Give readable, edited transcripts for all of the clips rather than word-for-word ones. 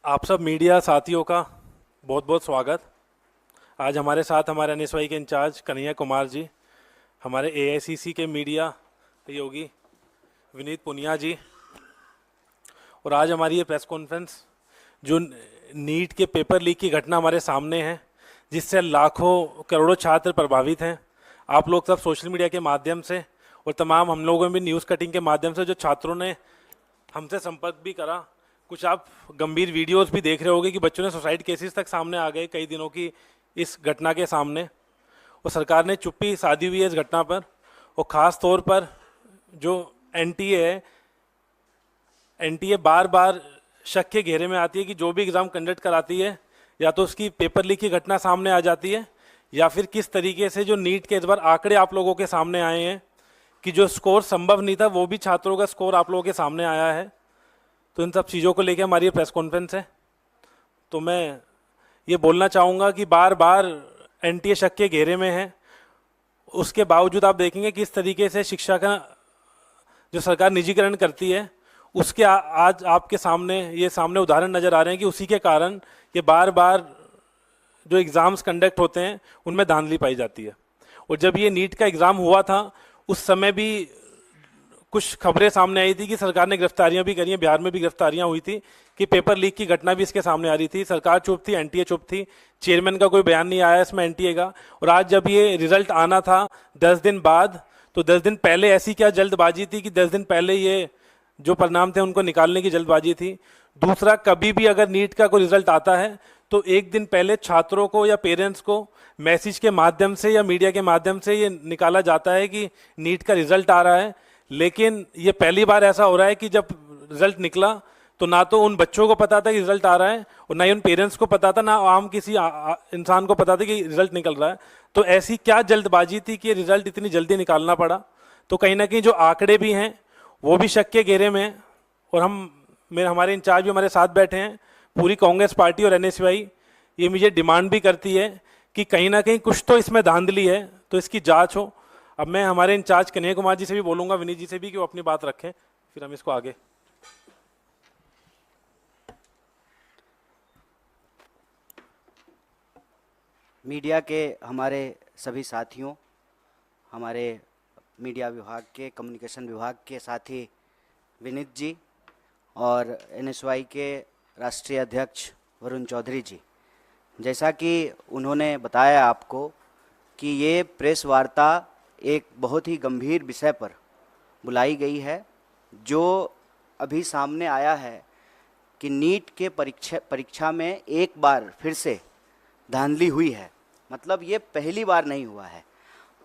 आप सब मीडिया साथियों का बहुत बहुत स्वागत। आज हमारे साथ हमारे एनएसवाई के इंचार्ज कन्हैया कुमार जी, हमारे एआईसीसी के मीडिया सहयोगी विनीत पुनिया जी, और आज हमारी ये प्रेस कॉन्फ्रेंस जो नीट के पेपर लीक की घटना हमारे सामने है, जिससे लाखों करोड़ों छात्र प्रभावित हैं। आप लोग सब सोशल मीडिया के माध्यम से और तमाम हम लोगों ने भी न्यूज़ कटिंग के माध्यम से जो छात्रों ने हमसे संपर्क भी करा, कुछ आप गंभीर वीडियोस भी देख रहे होंगे कि बच्चों ने सुसाइड केसेस तक सामने आ गए कई दिनों की इस घटना के सामने। और सरकार ने चुप्पी साधी हुई है इस घटना पर। और ख़ास तौर पर जो एनटीए है, एनटीए बार बार शक के घेरे में आती है कि जो भी एग्ज़ाम कंडक्ट कराती है या तो उसकी पेपर लीक की घटना सामने आ जाती है, या फिर किस तरीके से जो नीट के इस बार आंकड़े आप लोगों के सामने आए हैं कि जो स्कोर संभव नहीं था वो भी छात्रों का स्कोर आप लोगों के सामने आया है। तो इन सब चीज़ों को लेकर हमारी ये प्रेस कॉन्फ्रेंस है। तो मैं ये बोलना चाहूँगा कि बार बार एनटीए शक के घेरे में है, उसके बावजूद आप देखेंगे कि इस तरीके से शिक्षा का जो सरकार निजीकरण करती है उसके आज आपके सामने ये सामने उदाहरण नज़र आ रहे हैं कि उसी के कारण ये बार बार जो एग्ज़ाम्स कंडक्ट होते हैं उनमें धांधली पाई जाती है। और जब ये नीट का एग्ज़ाम हुआ था उस समय भी कुछ खबरें सामने आई थी कि सरकार ने गिरफ्तारियां भी करी हैं, बिहार में भी गिरफ्तारियां हुई थी कि पेपर लीक की घटना भी इसके सामने आ रही थी। सरकार चुप थी, एनटीए चुप थी, चेयरमैन का कोई बयान नहीं आया इसमें एनटीए का। और आज जब ये रिजल्ट आना था 10 दिन बाद, तो 10 दिन पहले ऐसी क्या जल्दबाजी थी कि 10 दिन पहले ये जो परिणाम थे उनको निकालने की जल्दबाजी थी। दूसरा, कभी भी अगर नीट का कोई रिजल्ट आता है तो एक दिन पहले छात्रों को या पेरेंट्स को मैसेज के माध्यम से या मीडिया के माध्यम से ये निकाला जाता है कि नीट का रिजल्ट आ रहा है। लेकिन ये पहली बार ऐसा हो रहा है कि जब रिजल्ट निकला तो ना तो उन बच्चों को पता था कि रिजल्ट आ रहा है और ना ही उन पेरेंट्स को पता था, ना आम किसी इंसान को पता था कि रिजल्ट निकल रहा है। तो ऐसी क्या जल्दबाजी थी कि रिजल्ट इतनी जल्दी निकालना पड़ा। तो कहीं ना कहीं जो आंकड़े भी हैं वो भी शक के घेरे में हैं। और हमारे इंचार्ज भी हमारे साथ बैठे हैं। पूरी कांग्रेस पार्टी और एनएसयूआई ये मुझे डिमांड भी करती है कि कहीं ना कहीं कुछ तो इसमें धांधली है, तो इसकी जांच हो। अब मैं हमारे इंचार्ज कन्हैया कुमार जी से भी बोलूंगा, विनीत जी से भी, कि वो अपनी बात रखें, फिर हम इसको आगे। मीडिया के हमारे सभी साथियों, हमारे मीडिया विभाग के, कम्युनिकेशन विभाग के साथी विनीत जी और एनएसवाई के राष्ट्रीय अध्यक्ष वरुण चौधरी जी, जैसा कि उन्होंने बताया आपको कि ये प्रेस वार्ता एक बहुत ही गंभीर विषय पर बुलाई गई है। जो अभी सामने आया है कि नीट के परीक्षा में एक बार फिर से धांधली हुई है, मतलब ये पहली बार नहीं हुआ है।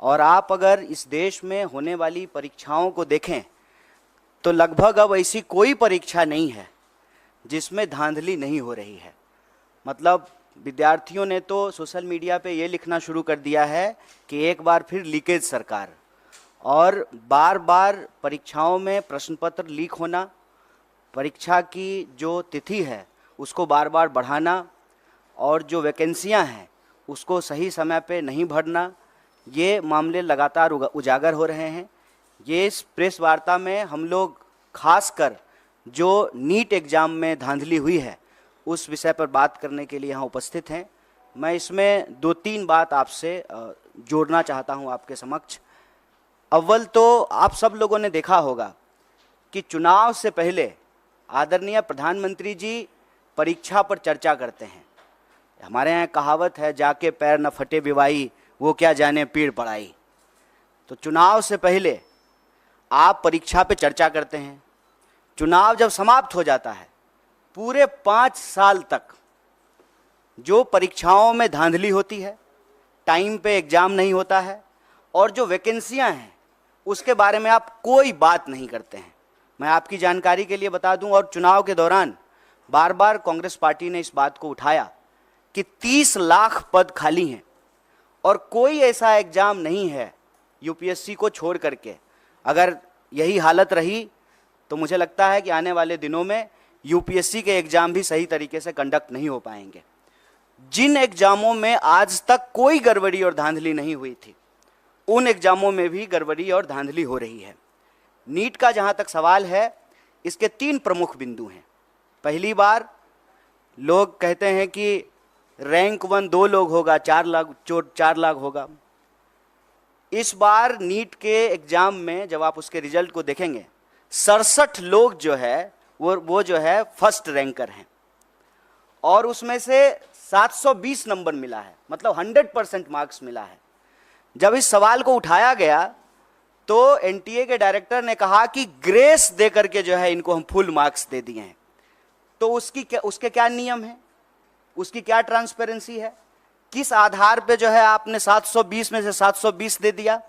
और आप अगर इस देश में होने वाली परीक्षाओं को देखें तो लगभग अब ऐसी कोई परीक्षा नहीं है जिसमें धांधली नहीं हो रही है। मतलब विद्यार्थियों ने तो सोशल मीडिया पे ये लिखना शुरू कर दिया है कि एक बार फिर लीकेज सरकार, और बार बार परीक्षाओं में प्रश्न पत्र लीक होना, परीक्षा की जो तिथि है उसको बार बार बढ़ाना, और जो वैकेंसियां हैं उसको सही समय पे नहीं भरना, ये मामले लगातार उजागर हो रहे हैं। ये इस प्रेस वार्ता में हम लोग खासकर जो नीट एग्ज़ाम में धांधली हुई है उस विषय पर बात करने के लिए यहाँ उपस्थित हैं। मैं इसमें 2-3 बात आपसे जोड़ना चाहता हूँ आपके समक्ष। अव्वल तो आप सब लोगों ने देखा होगा कि चुनाव से पहले आदरणीय प्रधानमंत्री जी परीक्षा पर चर्चा करते हैं। हमारे यहाँ कहावत है, जाके पैर न फटे बिवाई, वो क्या जाने पीड़ पड़ाई। तो चुनाव से पहले आप परीक्षा पे चर्चा करते हैं, चुनाव जब समाप्त हो जाता है पूरे 5 साल तक जो परीक्षाओं में धांधली होती है, टाइम पे एग्ज़ाम नहीं होता है, और जो वैकेंसियां हैं उसके बारे में आप कोई बात नहीं करते हैं। मैं आपकी जानकारी के लिए बता दूं, और चुनाव के दौरान बार बार कांग्रेस पार्टी ने इस बात को उठाया कि 30 लाख पद खाली हैं और कोई ऐसा एग्ज़ाम नहीं है यूपीएससी को छोड़ करके। अगर यही हालत रही तो मुझे लगता है कि आने वाले दिनों में यूपीएससी के एग्ज़ाम भी सही तरीके से कंडक्ट नहीं हो पाएंगे। जिन एग्ज़ामों में आज तक कोई गड़बड़ी और धांधली नहीं हुई थी उन एग्ज़ामों में भी गड़बड़ी और धांधली हो रही है। नीट का जहाँ तक सवाल है, इसके 3 प्रमुख बिंदु हैं। पहली बार लोग कहते हैं कि रैंक 1 2 लोग होगा, 4 लाख होगा। इस बार नीट के एग्जाम में जब आप उसके रिजल्ट को देखेंगे, 67 लोग जो है वो जो है फर्स्ट रैंकर हैं, और उसमें से 720 नंबर मिला है, मतलब 100% मार्क्स मिला है। जब इस सवाल को उठाया गया तो एनटीए के डायरेक्टर ने कहा कि ग्रेस दे करके जो है इनको हम फुल मार्क्स दे दिए हैं। तो उसके क्या नियम है, उसकी क्या ट्रांसपेरेंसी है, किस आधार पे जो है आपने 720 में से 720 दे दिया?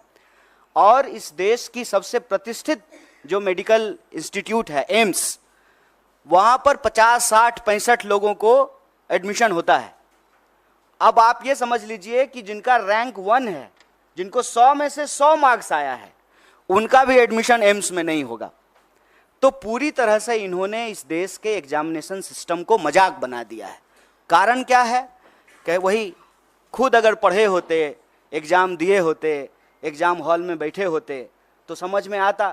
और इस देश की सबसे प्रतिष्ठित जो मेडिकल इंस्टीट्यूट है एम्स, वहां पर 50, 60, 65 लोगों को एडमिशन होता है। अब आप ये समझ लीजिए कि जिनका रैंक 1 है, जिनको 100 में से 100 मार्क्स आया है, उनका भी एडमिशन एम्स में नहीं होगा। तो पूरी तरह से इन्होंने इस देश के एग्जामिनेशन सिस्टम को मजाक बना दिया है। कारण क्या है कि वही खुद अगर पढ़े होते, एग्ज़ाम दिए होते, एग्ज़ाम हॉल में बैठे होते, तो समझ में आता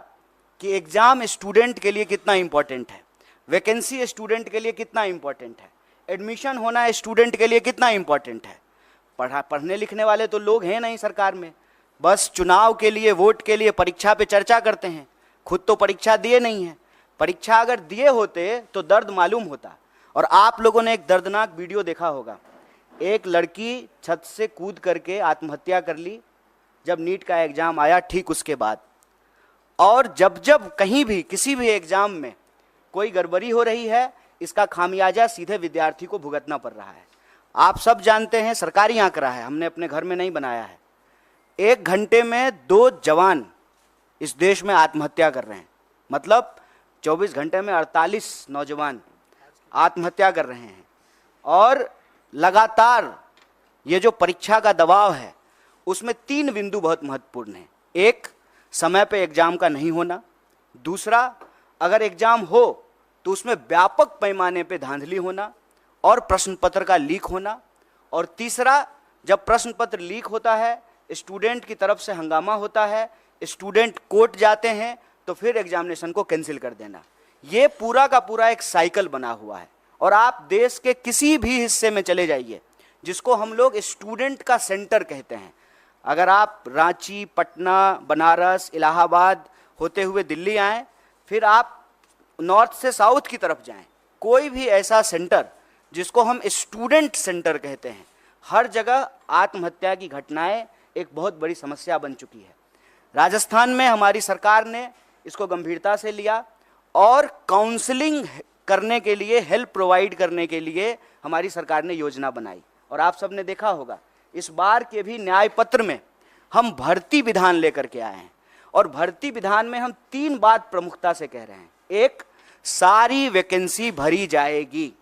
कि एग्ज़ाम स्टूडेंट के लिए कितना इम्पोर्टेंट है, वैकेंसी स्टूडेंट के लिए कितना इम्पोर्टेंट है, एडमिशन होना स्टूडेंट के लिए कितना इम्पोर्टेंट है। पढ़ने लिखने वाले तो लोग हैं नहीं सरकार में, बस चुनाव के लिए, वोट के लिए परीक्षा पे चर्चा करते हैं, खुद तो परीक्षा दिए नहीं हैं। परीक्षा अगर दिए होते तो दर्द मालूम होता। और आप लोगों ने एक दर्दनाक वीडियो देखा होगा, एक लड़की छत से कूद करके आत्महत्या कर ली जब नीट का एग्ज़ाम आया ठीक उसके बाद। और जब जब कहीं भी किसी भी एग्ज़ाम में कोई गड़बड़ी हो रही है, इसका खामियाजा सीधे विद्यार्थी को भुगतना पड़ रहा है। आप सब जानते हैं, सरकारी आंकड़ा है, हमने अपने घर में नहीं बनाया है, 1 घंटे में 2 जवान इस देश में आत्महत्या कर रहे हैं। मतलब 24 घंटे में 48 नौजवान आत्महत्या कर रहे हैं। और लगातार ये जो परीक्षा का दबाव है, उसमें 3 बिंदु बहुत महत्वपूर्ण हैं। एक, समय पे एग्जाम का नहीं होना। दूसरा, अगर एग्जाम हो तो उसमें व्यापक पैमाने पे धांधली होना और प्रश्न पत्र का लीक होना। और तीसरा, जब प्रश्न पत्र लीक होता है, स्टूडेंट की तरफ से हंगामा होता है, स्टूडेंट कोर्ट जाते हैं, तो फिर एग्जामिनेशन को कैंसिल कर देना। ये पूरा का पूरा एक साइकिल बना हुआ है। और आप देश के किसी भी हिस्से में चले जाइए, जिसको हम लोग स्टूडेंट का सेंटर कहते हैं, अगर आप रांची, पटना, बनारस, इलाहाबाद होते हुए दिल्ली आएँ, फिर आप नॉर्थ से साउथ की तरफ जाएं, कोई भी ऐसा सेंटर जिसको हम स्टूडेंट सेंटर कहते हैं, हर जगह आत्महत्या की घटनाएं एक बहुत बड़ी समस्या बन चुकी है। राजस्थान में हमारी सरकार ने इसको गंभीरता से लिया और काउंसलिंग करने के लिए, हेल्प प्रोवाइड करने के लिए हमारी सरकार ने योजना बनाई। और आप सब ने देखा होगा, इस बार के भी न्याय पत्र में हम भर्ती विधान लेकर के आए हैं। और भर्ती विधान में हम 3 बात प्रमुखता से कह रहे हैं। एक, सारी वैकेंसी भरी जाएगी,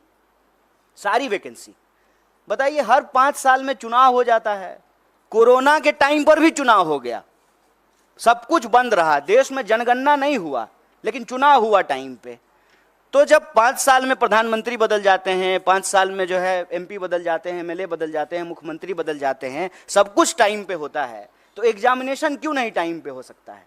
सारी वैकेंसी। बताइए, हर 5 साल में चुनाव हो जाता है, कोरोना के टाइम पर भी चुनाव हो गया, सब कुछ बंद रहा, देश में जनगणना नहीं हुआ, लेकिन चुनाव हुआ टाइम पे। तो जब 5 साल में प्रधानमंत्री बदल जाते हैं, 5 साल में जो है एमपी बदल जाते हैं, एमएलए बदल जाते हैं, मुख्यमंत्री बदल जाते हैं, सब कुछ टाइम पे होता है, तो एग्जामिनेशन क्यों नहीं टाइम पे हो सकता है?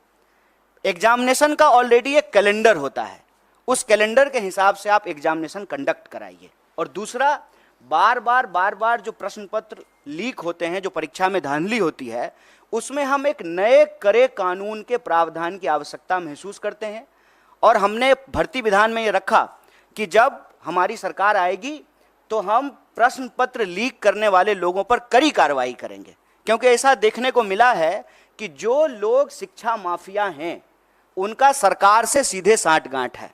एग्जामिनेशन का ऑलरेडी एक कैलेंडर होता है, उस कैलेंडर के हिसाब से आप एग्जामिनेशन कंडक्ट कराइए। और दूसरा, बार बार जो प्रश्न पत्र लीक होते हैं, जो परीक्षा में धांधली होती है, उसमें हम एक नए करे कानून के प्रावधान की आवश्यकता महसूस करते हैं। और हमने भर्ती विधान में ये रखा कि जब हमारी सरकार आएगी तो हम प्रश्न पत्र लीक करने वाले लोगों पर कड़ी कार्रवाई करेंगे। क्योंकि ऐसा देखने को मिला है कि जो लोग शिक्षा माफिया हैं, उनका सरकार से सीधे साठगांठ है।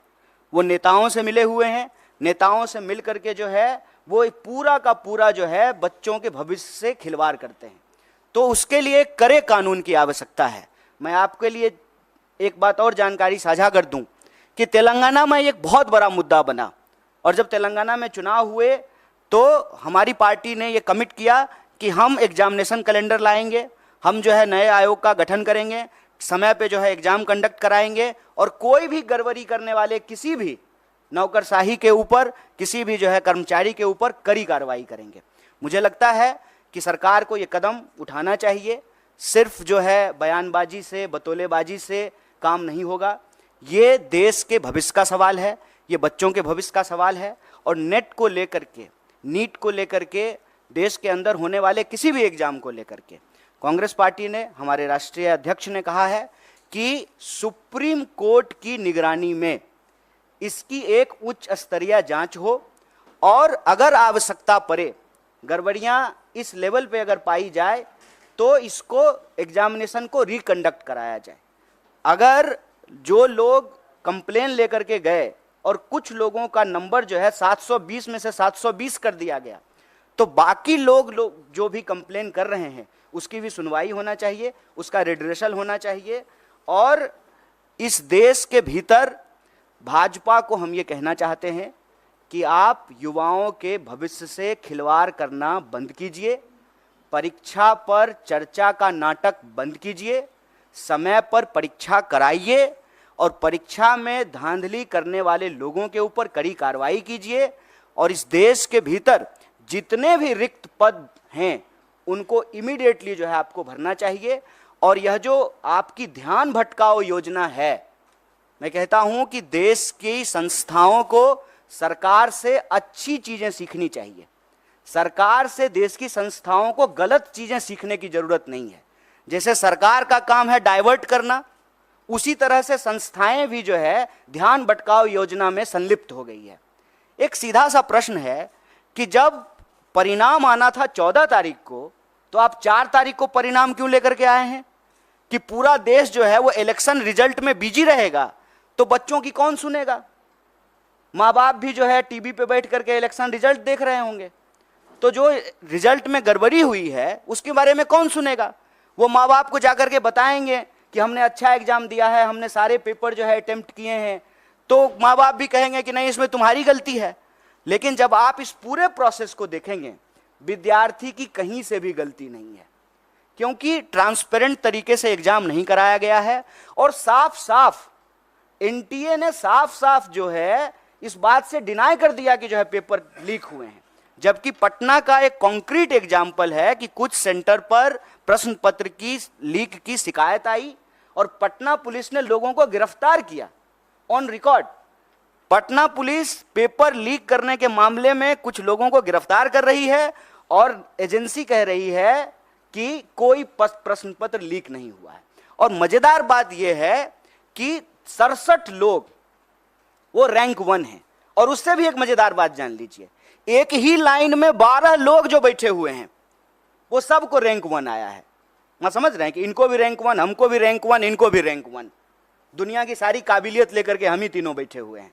वो नेताओं से मिले हुए हैं, नेताओं से मिल करके जो है वो पूरा का पूरा जो है बच्चों के भविष्य से खिलवाड़ करते हैं। तो उसके लिए कड़े कानून की आवश्यकता है। मैं आपके लिए एक बात और जानकारी साझा कर दूं कि तेलंगाना में एक बहुत बड़ा मुद्दा बना, और जब तेलंगाना में चुनाव हुए तो हमारी पार्टी ने ये कमिट किया कि हम एग्जामिनेशन कैलेंडर लाएंगे, हम जो है नए आयोग का गठन करेंगे, समय पे जो है एग्जाम कंडक्ट कराएंगे, और कोई भी गड़बड़ी करने वाले किसी भी नौकरशाही के ऊपर, किसी भी जो है कर्मचारी के ऊपर कड़ी कार्रवाई करेंगे। मुझे लगता है कि सरकार को ये कदम उठाना चाहिए। सिर्फ जो है बयानबाजी से, बतौलेबाजी से काम नहीं होगा। ये देश के भविष्य का सवाल है, ये बच्चों के भविष्य का सवाल है। और नेट को लेकर के, नीट को लेकर के, देश के अंदर होने वाले किसी भी एग्जाम को लेकर के कांग्रेस पार्टी ने, हमारे राष्ट्रीय अध्यक्ष ने कहा है कि सुप्रीम कोर्ट की निगरानी में इसकी एक उच्च स्तरीय जांच हो और अगर आवश्यकता पड़े, गड़बड़ियां इस लेवल पे अगर पाई जाए तो इसको एग्जामिनेशन को रिकंडक्ट कराया जाए। अगर जो लोग कंप्लेन लेकर के गए और कुछ लोगों का नंबर जो है 720 में से 720 कर दिया गया, तो बाकी लोग जो भी कंप्लेन कर रहे हैं उसकी भी सुनवाई होना चाहिए, उसका रिड्रेसल होना चाहिए। और इस देश के भीतर भाजपा को हम ये कहना चाहते हैं कि आप युवाओं के भविष्य से खिलवाड़ करना बंद कीजिए, परीक्षा पर चर्चा का नाटक बंद कीजिए, समय पर परीक्षा कराइए और परीक्षा में धांधली करने वाले लोगों के ऊपर कड़ी कार्रवाई कीजिए। और इस देश के भीतर जितने भी रिक्त पद हैं उनको इमीडिएटली जो है आपको भरना चाहिए। और यह जो आपकी ध्यान भटकाओ योजना है, मैं कहता हूं कि देश की संस्थाओं को सरकार से अच्छी चीजें सीखनी चाहिए। सरकार से देश की संस्थाओं को गलत चीजें सीखने की जरूरत नहीं है। जैसे सरकार का काम है डाइवर्ट करना, उसी तरह से संस्थाएं भी जो है ध्यान भटकाओ योजना में संलिप्त हो गई है। एक सीधा सा प्रश्न है कि जब परिणाम आना था 14 तारीख को, तो आप 4 तारीख को परिणाम क्यों लेकर के आए हैं? कि पूरा देश जो है वो इलेक्शन रिजल्ट में बिजी रहेगा तो बच्चों की कौन सुनेगा? माँ बाप भी जो है टीवी पे बैठ करके इलेक्शन रिजल्ट देख रहे होंगे, तो जो रिजल्ट में गड़बड़ी हुई है उसके बारे में कौन सुनेगा? वो माँ बाप को जाकर के बताएंगे कि हमने अच्छा एग्जाम दिया है, हमने सारे पेपर जो है अटेम्प्ट किए हैं, तो माँ बाप भी कहेंगे कि नहीं इसमें तुम्हारी गलती है। लेकिन जब आप इस पूरे प्रोसेस को देखेंगे, विद्यार्थी की कहीं से भी गलती नहीं है, क्योंकि ट्रांसपेरेंट तरीके से एग्जाम नहीं कराया गया है। और साफ साफ एनटीए ने साफ साफ जो है इस बात से डिनाई कर दिया कि जो है पेपर लीक हुए हैं। जबकि पटना का एक कॉन्क्रीट एग्जाम्पल है कि कुछ सेंटर पर प्रश्न पत्र की लीक की शिकायत आई और पटना पुलिस ने लोगों को गिरफ्तार किया on record. Patna police paper leak करने के मामले में कुछ लोगों को गिरफ्तार कर रही है और एजेंसी कह रही है कि कोई प्रश्न पत्र लीक नहीं हुआ है। और मजेदार बात यह है कि 67 लोग वो रैंक 1 है। और उससे भी एक मजेदार बात जान लीजिए, एक ही लाइन में 12 लोग जो बैठे हुए हैं वो सबको रैंक 1 आया है। मैं समझ रहे हैं कि इनको भी रैंक 1, हमको भी रैंक 1, इनको भी रैंक 1। दुनिया की सारी काबिलियत लेकर के हम ही तीनों बैठे हुए हैं,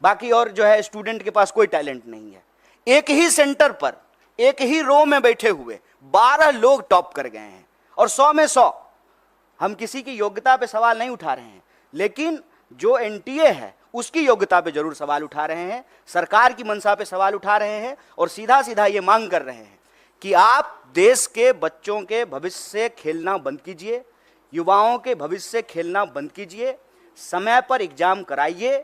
बाकी और जो है स्टूडेंट के पास कोई टैलेंट नहीं है। एक ही सेंटर पर एक ही रो में बैठे हुए 12 लोग टॉप कर गए हैं। और 100 में 100। हम किसी की योग्यता पे सवाल नहीं उठा रहे हैं, लेकिन जो एनटीए है उसकी योग्यता पे जरूर सवाल उठा रहे हैं, सरकार की मंशा पे सवाल उठा रहे हैं और सीधा सीधा ये मांग कर रहे हैं कि आप देश के बच्चों के भविष्य से खेलना बंद कीजिए, युवाओं के भविष्य से खेलना बंद कीजिए, समय पर एग्जाम कराइए,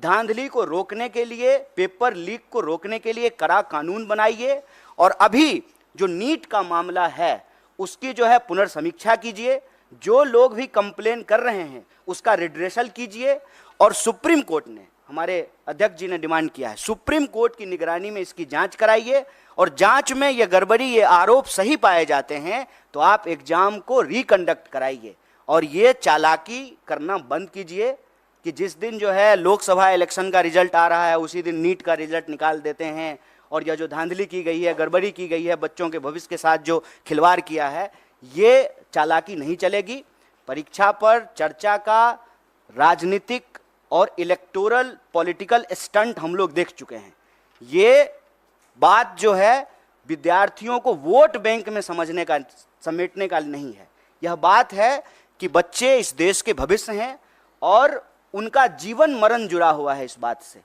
धांधली को रोकने के लिए, पेपर लीक को रोकने के लिए कड़ा कानून बनाइए। और अभी जो नीट का मामला है उसकी जो है पुनर्समीक्षा कीजिए, जो लोग भी कंप्लेन कर रहे हैं उसका रिड्रेसल कीजिए। और सुप्रीम कोर्ट ने, हमारे अध्यक्ष जी ने डिमांड किया है, सुप्रीम कोर्ट की निगरानी में इसकी जांच कराइए और जांच में ये गड़बड़ी, ये आरोप सही पाए जाते हैं तो आप एग्जाम को रिकंडक्ट कराइए और ये चालाकी करना बंद कीजिए कि जिस दिन जो है लोकसभा इलेक्शन का रिजल्ट आ रहा है उसी दिन नीट का रिजल्ट निकाल देते हैं। और यह जो धांधली की गई है, गड़बड़ी की गई है, बच्चों के भविष्य के साथ जो खिलवाड़ किया है, ये चालाकी नहीं चलेगी। परीक्षा पर चर्चा का राजनीतिक और इलेक्टोरल पॉलिटिकल स्टंट हम लोग देख चुके हैं। ये बात जो है विद्यार्थियों को वोट बैंक में समझने का, समेटने का नहीं है। यह बात है कि बच्चे इस देश के भविष्य हैं और उनका जीवन मरण जुड़ा हुआ है इस बात से।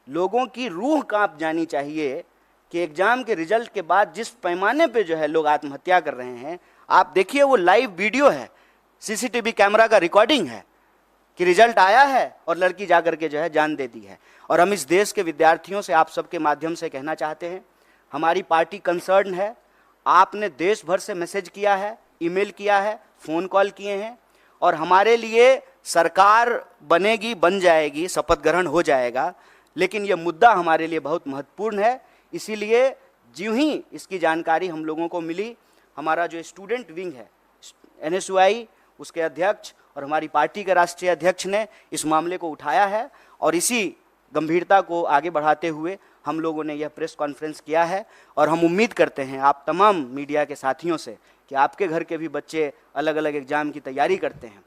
लोगों की रूह कांप जानी चाहिए कि एग्जाम के रिजल्ट के बाद जिस पैमाने पे जो है लोग आत्महत्या कर रहे हैं, आप देखिए वो लाइव वीडियो है, सीसीटीवी कैमरा का रिकॉर्डिंग है कि रिजल्ट आया है और लड़की जाकर के जो है जान दे दी है। और हम इस देश के विद्यार्थियों से आप सबके माध्यम से कहना चाहते हैं, हमारी पार्टी कंसर्न है। आपने देश भर से मैसेज किया है, ईमेल किया है, फ़ोन कॉल किए हैं और हमारे लिए सरकार बनेगी, बन जाएगी, शपथ ग्रहण हो जाएगा, लेकिन ये मुद्दा हमारे लिए बहुत महत्वपूर्ण है। इसीलिए ज्यों ही इसकी जानकारी हम लोगों को मिली, हमारा जो स्टूडेंट विंग है NSY, उसके अध्यक्ष और हमारी पार्टी के राष्ट्रीय अध्यक्ष ने इस मामले को उठाया है और इसी गंभीरता को आगे बढ़ाते हुए हम लोगों ने यह प्रेस कॉन्फ्रेंस किया है। और हम उम्मीद करते हैं आप तमाम मीडिया के साथियों से कि आपके घर के भी बच्चे अलग अलग एग्ज़ाम की तैयारी करते हैं,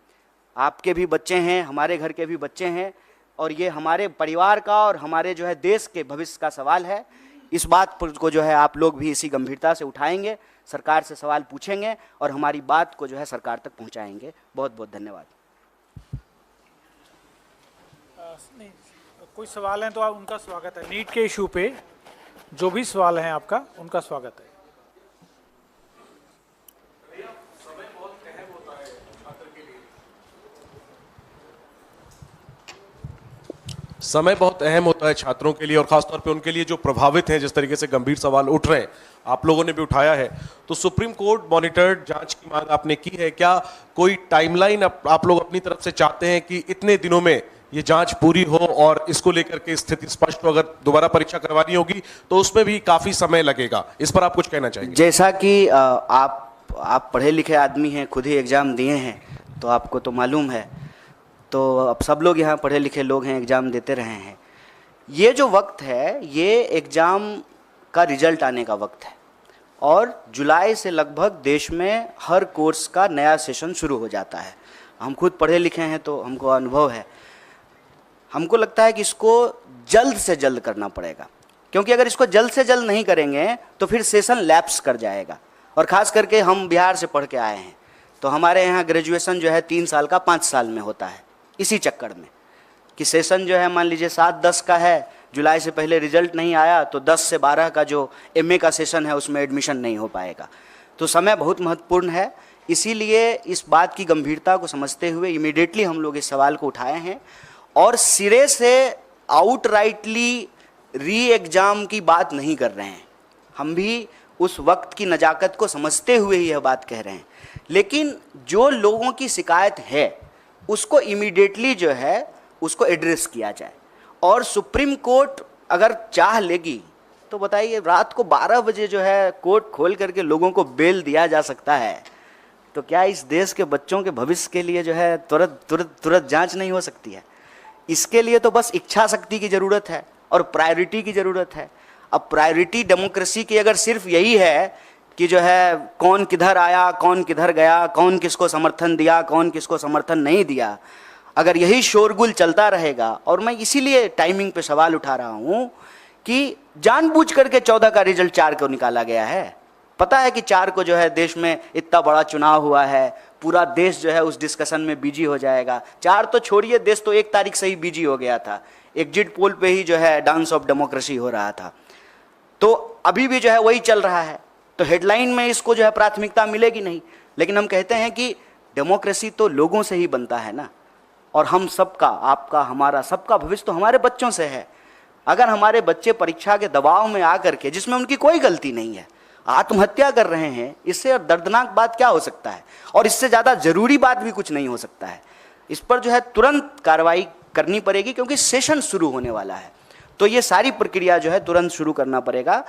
आपके भी बच्चे हैं, हमारे घर के भी बच्चे हैं, और ये हमारे परिवार का और हमारे जो है देश के भविष्य का सवाल है। इस बात पर को जो है आप लोग भी इसी गंभीरता से उठाएंगे, सरकार से सवाल पूछेंगे और हमारी बात को जो है सरकार तक पहुंचाएंगे। बहुत बहुत धन्यवाद। नहीं, कोई सवाल हैं तो आप उनका स्वागत है। नीट के इशू पे जो भी सवाल हैं आपका, उनका स्वागत है। समय बहुत अहम होता है छात्रों के लिए और खासतौर पे उनके लिए जो प्रभावित हैं। जिस तरीके से गंभीर सवाल उठ रहे हैं, आप लोगों ने भी उठाया है, तो सुप्रीम कोर्ट मॉनिटर्ड जांच की मांग आपने की है। क्या कोई टाइमलाइन आप लोग अपनी तरफ से चाहते हैं कि इतने दिनों में ये जांच पूरी हो और इसको लेकर के स्थिति स्पष्ट हो? अगर दोबारा परीक्षा करवानी होगी तो उसमें भी काफी समय लगेगा, इस पर आप कुछ कहना चाहेंगे? जैसा कि आप पढ़े लिखे आदमी हैं, खुद ही एग्ज़ाम दिए हैं, तो आपको तो मालूम है। तो अब सब लोग यहाँ पढ़े लिखे लोग हैं, एग्ज़ाम देते रहे हैं। ये जो वक्त है, ये एग्ज़ाम का रिजल्ट आने का वक्त है और जुलाई से लगभग देश में हर कोर्स का नया सेशन शुरू हो जाता है। हम खुद पढ़े लिखे हैं तो हमको अनुभव है। हमको लगता है कि इसको जल्द से जल्द करना पड़ेगा, क्योंकि अगर इसको जल्द से जल्द नहीं करेंगे तो फिर सेशन लैप्स कर जाएगा। और ख़ास करके हम बिहार से पढ़ के आए हैं, तो हमारे यहाँ ग्रेजुएशन जो है 3 साल का 5 साल में होता है। इसी चक्कर में कि सेशन जो है मान लीजिए 7-10 का है, जुलाई से पहले रिजल्ट नहीं आया तो 10 से 12 का जो MA का सेशन है उसमें एडमिशन नहीं हो पाएगा। तो समय बहुत महत्वपूर्ण है। इसीलिए इस बात की गंभीरता को समझते हुए इमीडिएटली हम लोग इस सवाल को उठाए हैं और सिरे से आउटराइटली री एग्ज़ाम की बात नहीं कर रहे हैं। हम भी उस वक्त की नज़ाकत को समझते हुए ही यह बात कह रहे हैं, लेकिन जो लोगों की शिकायत है उसको इमीडिएटली जो है उसको एड्रेस किया जाए। और सुप्रीम कोर्ट अगर चाह लेगी तो बताइए, रात को 12 बजे जो है कोर्ट खोल करके लोगों को बेल दिया जा सकता है, तो क्या इस देश के बच्चों के भविष्य के लिए जो है तुरंत जांच नहीं हो सकती है? इसके लिए तो बस इच्छा शक्ति की ज़रूरत है और प्रायोरिटी की ज़रूरत है। अब प्रायोरिटी डेमोक्रेसी की अगर सिर्फ यही है कि जो है कौन किधर आया, कौन किधर गया, कौन किसको समर्थन दिया, कौन किसको समर्थन नहीं दिया, अगर यही शोरगुल चलता रहेगा, और मैं इसीलिए टाइमिंग पे सवाल उठा रहा हूँ कि जानबूझ करके 14 का रिजल्ट 4 को निकाला गया है। पता है कि 4 को जो है देश में इतना बड़ा चुनाव हुआ है, पूरा देश जो है उस डिस्कशन में बिजी हो जाएगा। 4 तो छोड़िए, देश तो 1 तारीख से ही बिजी हो गया था। एग्जिट पोल पे ही जो है डांस ऑफ डेमोक्रेसी हो रहा था। तो अभी भी जो है वही चल रहा है, तो हेडलाइन में इसको जो है प्राथमिकता मिलेगी नहीं। लेकिन हम कहते हैं कि डेमोक्रेसी तो लोगों से ही बनता है ना, और हम सबका, आपका, हमारा, सबका भविष्य तो हमारे बच्चों से है। अगर हमारे बच्चे परीक्षा के दबाव में आकर के, जिसमें उनकी कोई गलती नहीं है, आत्महत्या कर रहे हैं, इससे दर्दनाक बात क्या हो सकता है? और इससे ज़्यादा ज़रूरी बात भी कुछ नहीं हो सकता है। इस पर जो है तुरंत कार्रवाई करनी पड़ेगी, क्योंकि सेशन शुरू होने वाला है। तो ये सारी प्रक्रिया जो है तुरंत शुरू करना पड़ेगा।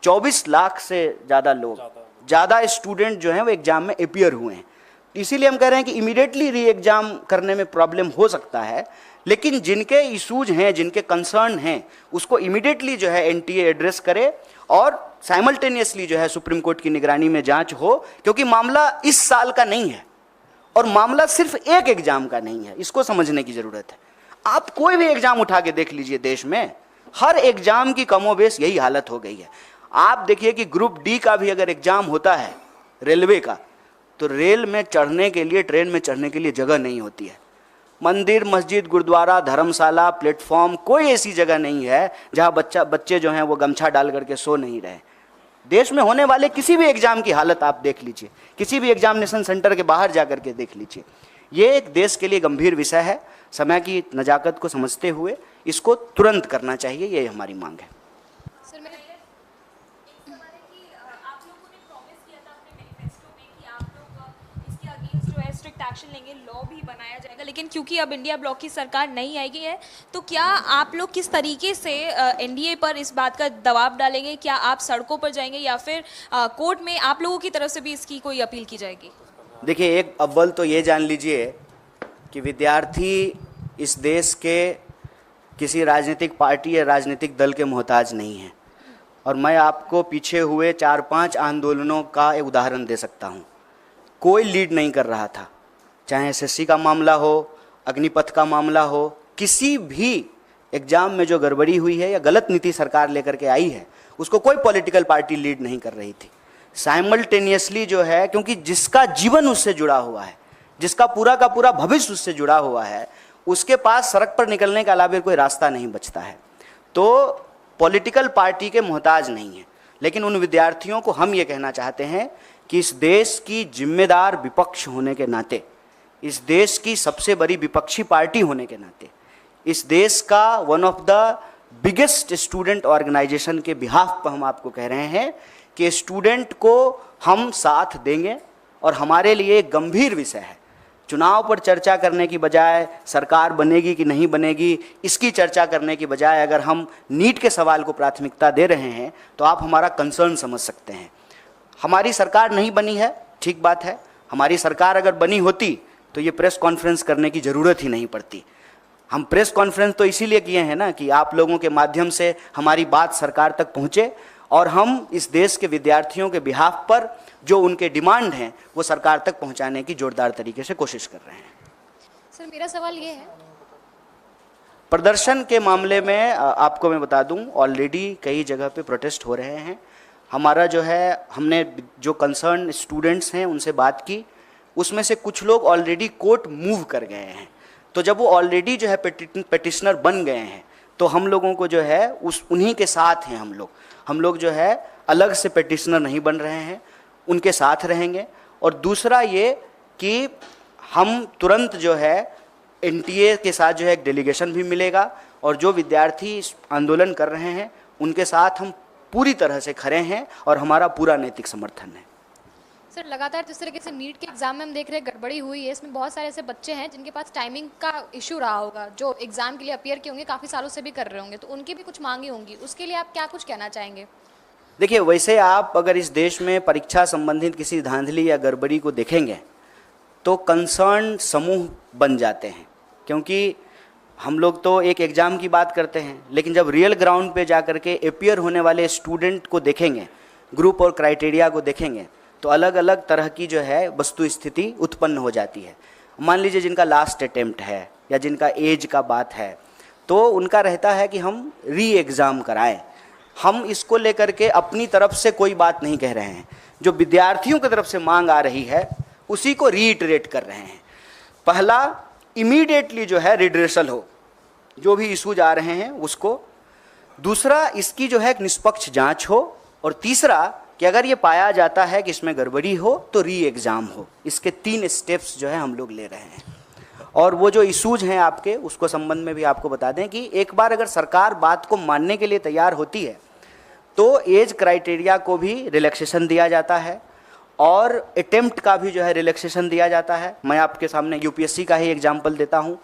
24 लाख से ज़्यादा लोग, ज़्यादा स्टूडेंट जो हैं वो एग्ज़ाम में अपीयर हुए हैं। इसीलिए हम कह रहे हैं कि इमीडिएटली री एग्ज़ाम करने में प्रॉब्लम हो सकता है, लेकिन जिनके इशूज हैं, जिनके कंसर्न हैं, उसको इमीडिएटली जो है NTA एड्रेस करे और साइमल्टेनियसली जो है सुप्रीम कोर्ट की निगरानी में जांच हो, क्योंकि मामला इस साल का नहीं है और मामला सिर्फ एक एग्ज़ाम का नहीं है। इसको समझने की ज़रूरत है। आप कोई भी एग्ज़ाम उठा के देख लीजिए, देश में हर एग्ज़ाम की कमोबेश यही हालत हो गई है। आप देखिए कि ग्रुप D का भी अगर एग्ज़ाम होता है रेलवे का, तो रेल में चढ़ने के लिए, ट्रेन में चढ़ने के लिए जगह नहीं होती है। मंदिर, मस्जिद, गुरुद्वारा, धर्मशाला, प्लेटफॉर्म, कोई ऐसी जगह नहीं है जहां बच्चे जो हैं वो गमछा डाल करके सो नहीं रहे। देश में होने वाले किसी भी एग्ज़ाम की हालत आप देख लीजिए, किसी भी एग्जामिनेशन सेंटर के बाहर जा करके देख लीजिए। ये एक देश के लिए गंभीर विषय है। समय की नज़ाकत को समझते हुए इसको तुरंत करना चाहिए, ये हमारी मांग है। सर मेरा एक सवाल है कि आप लोगों ने प्रॉमिस किया था अपने मैनिफेस्टो में कि आप लोग इसकी अगेंस्ट जो है स्ट्रिक्ट एक्शन लेंगे, लॉ भी बनाया जाएगा, लेकिन क्योंकि अब इंडिया ब्लॉक की सरकार नहीं आएगी है, तो क्या आप लोग किस तरीके से एनडीए पर इस बात का दबाव डालेंगे? क्या आप सड़कों पर जाएंगे या फिर कोर्ट में आप लोगों की तरफ से भी इसकी कोई अपील की जाएगी? देखिए, एक अव्वल तो ये जान लीजिए कि विद्यार्थी इस देश के किसी राजनीतिक पार्टी या राजनीतिक दल के मोहताज नहीं है। और मैं आपको पीछे हुए 4-5 आंदोलनों का एक उदाहरण दे सकता हूँ। कोई लीड नहीं कर रहा था, चाहे एसएससी का मामला हो, अग्निपथ का मामला हो, किसी भी एग्जाम में जो गड़बड़ी हुई है या गलत नीति सरकार लेकर के आई है, उसको कोई पॉलिटिकल पार्टी लीड नहीं कर रही थी। साइमल्टेनियसली जो है, क्योंकि जिसका जीवन उससे जुड़ा हुआ है, जिसका पूरा का पूरा भविष्य उससे जुड़ा हुआ है, उसके पास सड़क पर निकलने के अलावा कोई रास्ता नहीं बचता है। तो पॉलिटिकल पार्टी के मोहताज नहीं है। लेकिन उन विद्यार्थियों को हम ये कहना चाहते हैं कि इस देश की जिम्मेदार विपक्ष होने के नाते, इस देश की सबसे बड़ी विपक्षी पार्टी होने के नाते, इस देश का one of the biggest student organisation के बिहाफ पर हम आपको कह रहे हैं कि स्टूडेंट को हम साथ देंगे। और हमारे लिए एक गंभीर विषय है, चुनाव पर चर्चा करने की बजाय, सरकार बनेगी कि नहीं बनेगी इसकी चर्चा करने की बजाय, अगर हम नीट के सवाल को प्राथमिकता दे रहे हैं तो आप हमारा कंसर्न समझ सकते हैं। हमारी सरकार नहीं बनी है, ठीक बात है। हमारी सरकार अगर बनी होती तो ये प्रेस कॉन्फ्रेंस करने की ज़रूरत ही नहीं पड़ती। हम प्रेस कॉन्फ्रेंस तो इसीलिए किए हैं ना कि आप लोगों के माध्यम से हमारी बात सरकार तक पहुँचे और हम इस देश के विद्यार्थियों के बिहाफ पर जो उनके डिमांड हैं वो सरकार तक पहुंचाने की जोरदार तरीके से कोशिश कर रहे हैं। सर, मेरा सवाल ये है, प्रदर्शन के मामले में आपको मैं बता दूं, ऑलरेडी कई जगह पे प्रोटेस्ट हो रहे हैं। हमारा जो है, हमने जो कंसर्न स्टूडेंट्स हैं उनसे बात की, उसमें से कुछ लोग ऑलरेडी कोर्ट मूव कर गए हैं। तो जब वो ऑलरेडी जो है पेटिशनर बन गए हैं तो हम लोगों को जो है उन्हीं के साथ हैं हम लोग जो है अलग से पेटिशनर नहीं बन रहे हैं, उनके साथ रहेंगे। और दूसरा ये कि हम तुरंत जो है एनटीए के साथ जो है एक डेलीगेशन भी मिलेगा और जो विद्यार्थी आंदोलन कर रहे हैं उनके साथ हम पूरी तरह से खड़े हैं और हमारा पूरा नैतिक समर्थन है। सर, लगातार जिस तरीके से नीट के एग्जाम में हम देख रहे हैं गड़बड़ी हुई है, इसमें बहुत सारे ऐसे बच्चे हैं जिनके पास टाइमिंग का इशू रहा होगा, जो एग्जाम के लिए अपियर किए होंगे, काफ़ी सालों से भी कर रहे होंगे, तो उनकी भी कुछ मांगे होंगी, उसके लिए आप क्या कुछ कहना चाहेंगे? देखिए, वैसे आप अगर इस देश में परीक्षा संबंधित किसी धांधली या गड़बड़ी को देखेंगे तो कंसर्न समूह बन जाते हैं, क्योंकि हम लोग तो एक एग्ज़ाम की बात करते हैं, लेकिन जब रियल ग्राउंड पे जा कर के अपियर होने वाले स्टूडेंट को देखेंगे, ग्रुप और क्राइटेरिया को देखेंगे, तो अलग अलग तरह की जो है वस्तु स्थिति उत्पन्न हो जाती है। मान लीजिए जिनका लास्ट अटेम्प्ट है या जिनका एज का बात है, तो उनका रहता है कि हम री एग्ज़ाम कराएं। हम इसको लेकर के अपनी तरफ से कोई बात नहीं कह रहे हैं, जो विद्यार्थियों की तरफ से मांग आ रही है उसी को रीइटरेट कर रहे हैं। पहला, इमीडिएटली जो है रिड्रेसल हो, जो भी इशूज आ रहे हैं उसको। दूसरा, इसकी जो है एक निष्पक्ष जांच हो। और तीसरा कि अगर ये पाया जाता है कि इसमें गड़बड़ी हो तो री एग्ज़ाम हो। इसके 3 स्टेप्स जो है हम लोग ले रहे हैं। और वो जो इशूज हैं आपके, उसको संबंध में भी आपको बता दें कि एक बार अगर सरकार बात को मानने के लिए तैयार होती है तो एज क्राइटेरिया को भी रिलैक्सेशन दिया जाता है और अटेम्प्ट का भी जो है रिलैक्सेशन दिया जाता है। मैं आपके सामने यूपीएससी का ही एग्जाम्पल देता हूँ।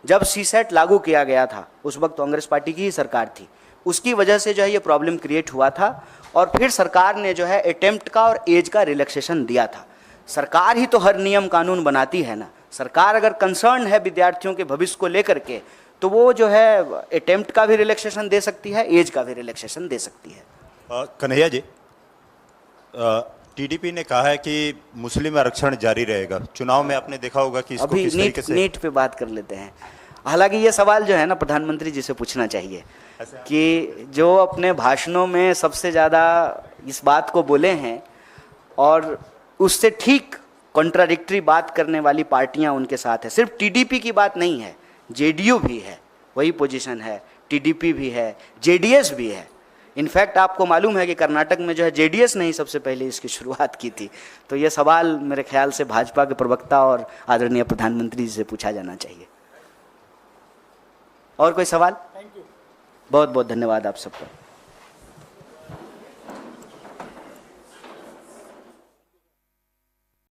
जब सीसेट लागू किया गया था उस वक्त कांग्रेस पार्टी की ही सरकार थी, उसकी वजह से जो है ये प्रॉब्लम क्रिएट हुआ था और फिर सरकार ने जो है अटेम्प्ट का और एज का रिलैक्सेशन दिया था। सरकार ही तो हर नियम कानून बनाती है ना। सरकार अगर कंसर्न है विद्यार्थियों के भविष्य को लेकर के तो वो जो है अटेम्प्ट का भी रिलैक्सेशन दे सकती है, एज का भी रिलैक्सेशन दे सकती है। कन्हैया जी, टीडीपी ने कहा है कि मुस्लिम आरक्षण जारी रहेगा। चुनाव में आपने देखा होगा कि इसको अभी किस तरीके से नीट पे बात कर लेते हैं। हालांकि ये सवाल जो है ना प्रधानमंत्री जी से पूछना चाहिए कि जो अपने भाषणों में सबसे ज़्यादा इस बात को बोले हैं और उससे ठीक कॉन्ट्राडिक्टरी बात करने वाली पार्टियां उनके साथ है। सिर्फ टीडीपी की बात नहीं है, जेडीयू भी है, वही पोजीशन है, टीडीपी भी है, जेडीएस भी है। इनफैक्ट आपको मालूम है कि कर्नाटक में जो है जेडीएस ने ही सबसे पहले इसकी शुरुआत की थी। तो ये सवाल मेरे ख्याल से भाजपा के प्रवक्ता और आदरणीय प्रधानमंत्री जी से पूछा जाना चाहिए। और कोई सवाल? बहुत बहुत धन्यवाद आप सबका।